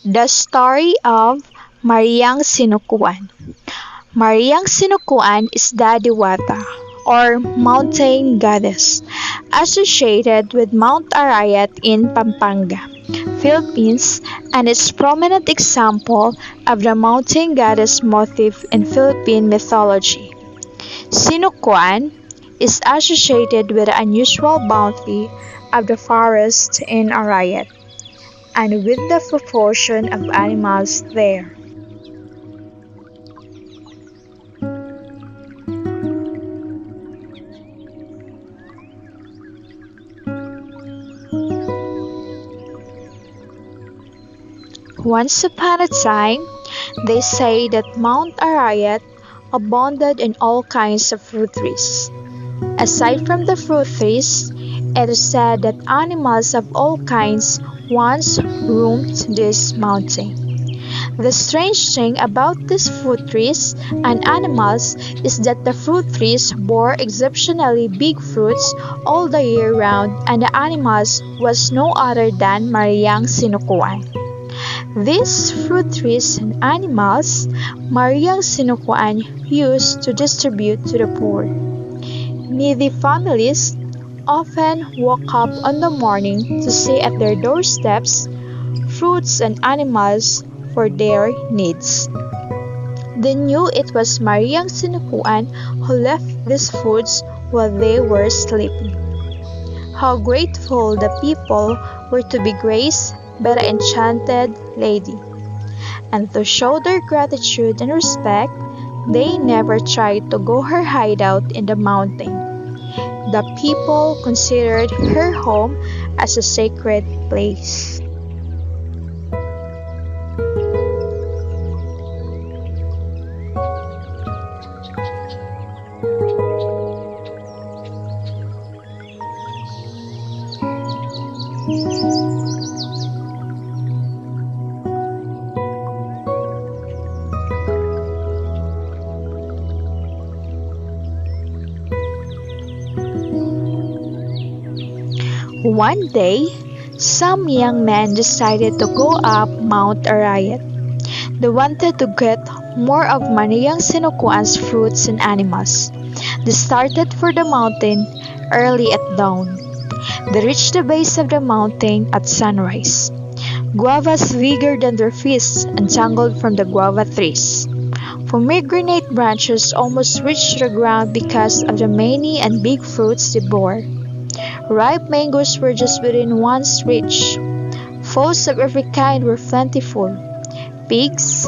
The story of Mariang Sinukuan. Mariang Sinukuan is the Diwata, or mountain goddess, associated with Mount Arayat in Pampanga, Philippines, and is prominent example of the mountain goddess motif in Philippine mythology. Sinukuan is associated with the unusual bounty of the forest in Arayat and with the proportion of animals there. Once upon a time, they say that Mount Arayat abounded in all kinds of fruit trees. Aside from the fruit trees, it is said that animals of all kinds once roamed this mountain. The strange thing about these fruit trees and animals is that the fruit trees bore exceptionally big fruits all the year round, and the animals was no other than Mariang Sinukuan. These fruit trees and animals, Mariang Sinukuan used to distribute to the poor. Needy families often woke up in the morning to see at their doorsteps fruits and animals for their needs. They knew it was Mariang Sinukuan who left these foods while they were sleeping. How grateful the people were to be graced by the enchanted lady. And to show their gratitude and respect, they never tried to go her hideout in the mountain. The people considered her home as a sacred place. One day, some young men decided to go up Mount Arayat. They wanted to get more of Mariang Sinukuan's fruits and animals. They started for the mountain early at dawn. They reached the base of the mountain at sunrise. Guavas withered on their fists and tangled from the guava trees. Pomegranate branches almost reached the ground because of the many and big fruits they bore. Ripe mangoes were just within one's reach. Fowls of every kind were plentiful. Pigs,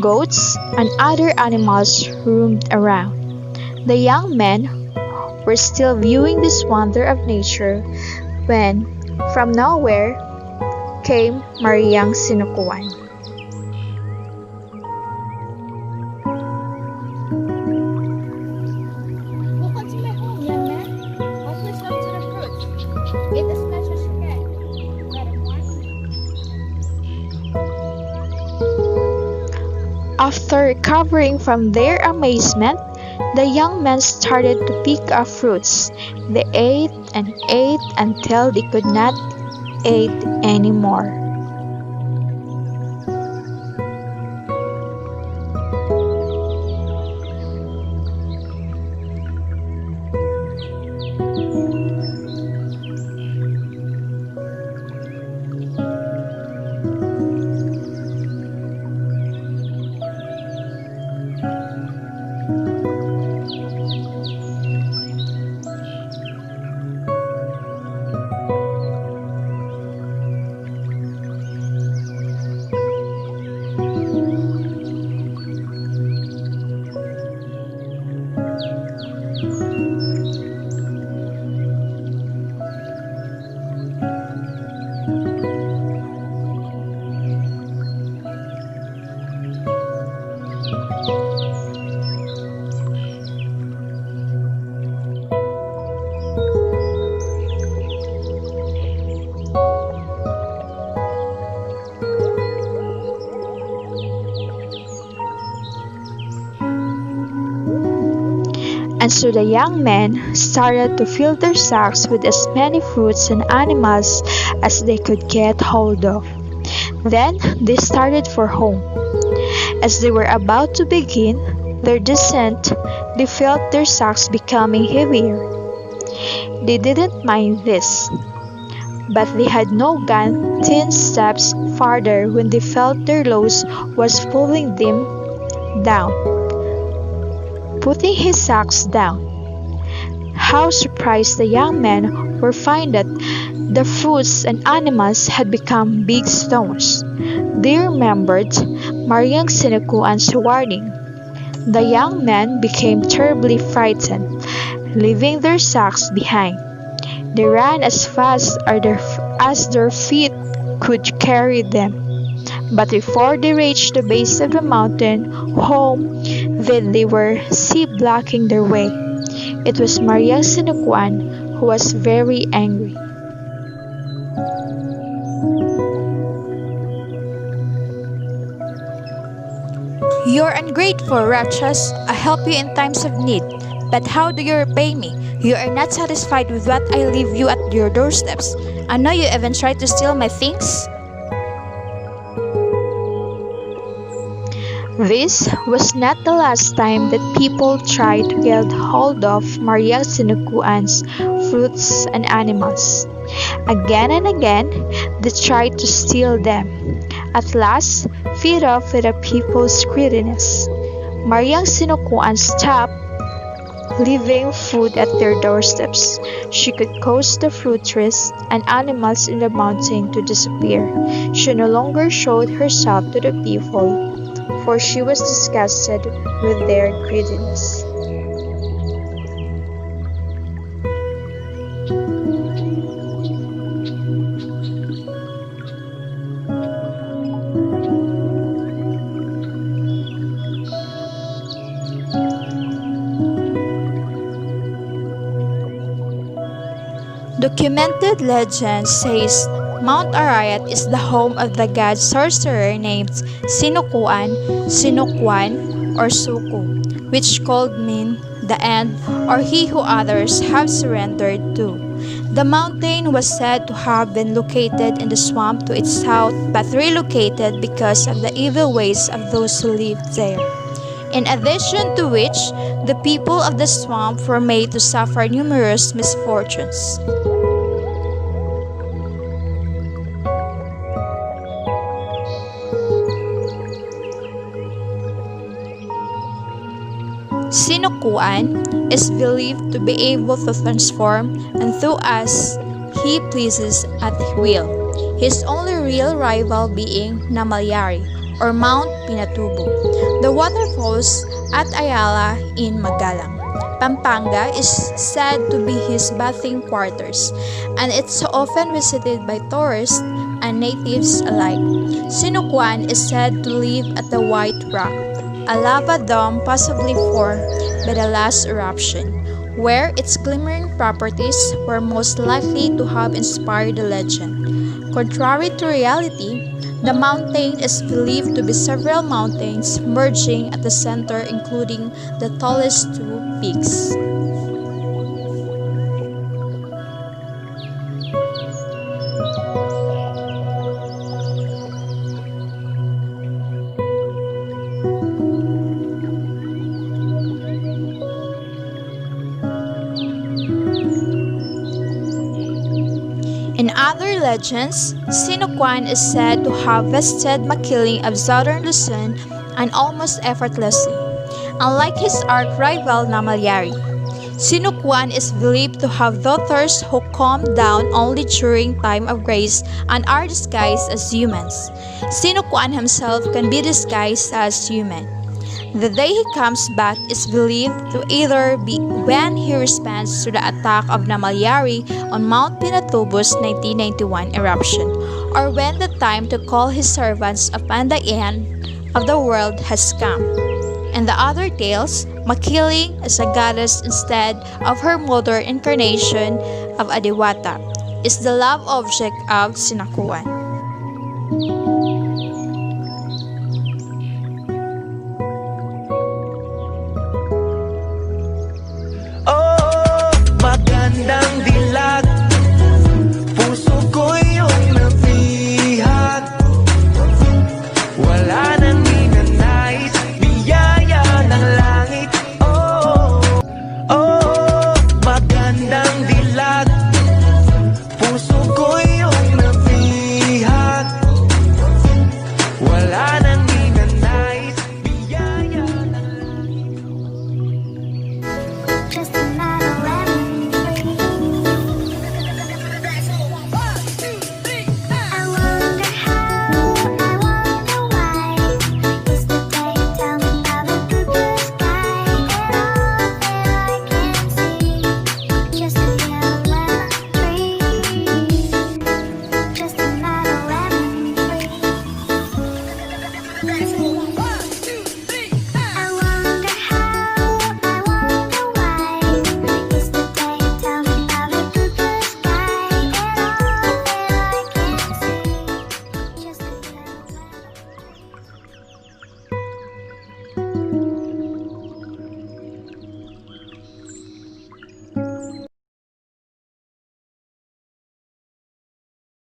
goats, and other animals roamed around. The young men were still viewing this wonder of nature when, from nowhere, came Mariang Sinukuan. After recovering from their amazement, the young men started to pick up fruits. They ate and ate until they could not eat anymore. And so the young men started to fill their sacks with as many fruits and animals as they could get hold of. Then they started for home. As they were about to begin their descent, they felt their sacks becoming heavier. They didn't mind this, but they had not gone 10 steps farther when they felt their loads was pulling them down. Putting his sacks down, how surprised the young men were find that the fruits and animals had become big stones. They remembered Mariang's Sinukuan's warning. The young men became terribly frightened, leaving their sacks behind. They ran as fast as their feet could carry them. But before they reached the base of the mountain home, then they were sea blocking their way. It was Mariang Sinukuan who was very angry. "You're ungrateful, wretches. I help you in times of need. But how do you repay me? You are not satisfied with what I leave you at your doorsteps. I know you even tried to steal my things." This was not the last time that people tried to get hold of Mariang Sinukuan's fruits and animals. Again and again, they tried to steal them. At last, fed off with the people's greediness, Mariang Sinukuan stopped leaving food at their doorsteps. She could cause the fruit trees and animals in the mountain to disappear. She no longer showed herself to the people, for she was disgusted with their greediness. Documented legend says Mount Arayat is the home of the god sorcerer named Sinukuan, Sinukuan, or Suku, which could mean the end or he who others have surrendered to. The mountain was said to have been located in the swamp to its south but relocated because of the evil ways of those who lived there. In addition to which, the people of the swamp were made to suffer numerous misfortunes. Sinukuan is believed to be able to transform and do as he pleases at will, his only real rival being Namalyari or Mount Pinatubo. The waterfalls at Ayala in Magalang, Pampanga is said to be his bathing quarters, and it's often visited by tourists and natives alike. Sinukuan is said to live at the White Rock, a lava dome possibly formed by the last eruption, where its glimmering properties were most likely to have inspired the legend. Contrary to reality, the mountain is believed to be several mountains merging at the center, including the tallest two peaks. In other legends, Sinukuan is said to have bested Makiling of southern Luzon and almost effortlessly, unlike his arch-rival Namalyari. Sinukuan is believed to have daughters who come down only during time of grace and are disguised as humans. Sinukuan himself can be disguised as human. The day he comes back is believed to either be when he responds to the attack of Namalyari on Mount Pinatubo's 1991 eruption, or when the time to call his servants upon the end of the world has come. In the other tales, Makiling is a goddess instead of her mother incarnation of Adiwata, is the love object of Sinukuan.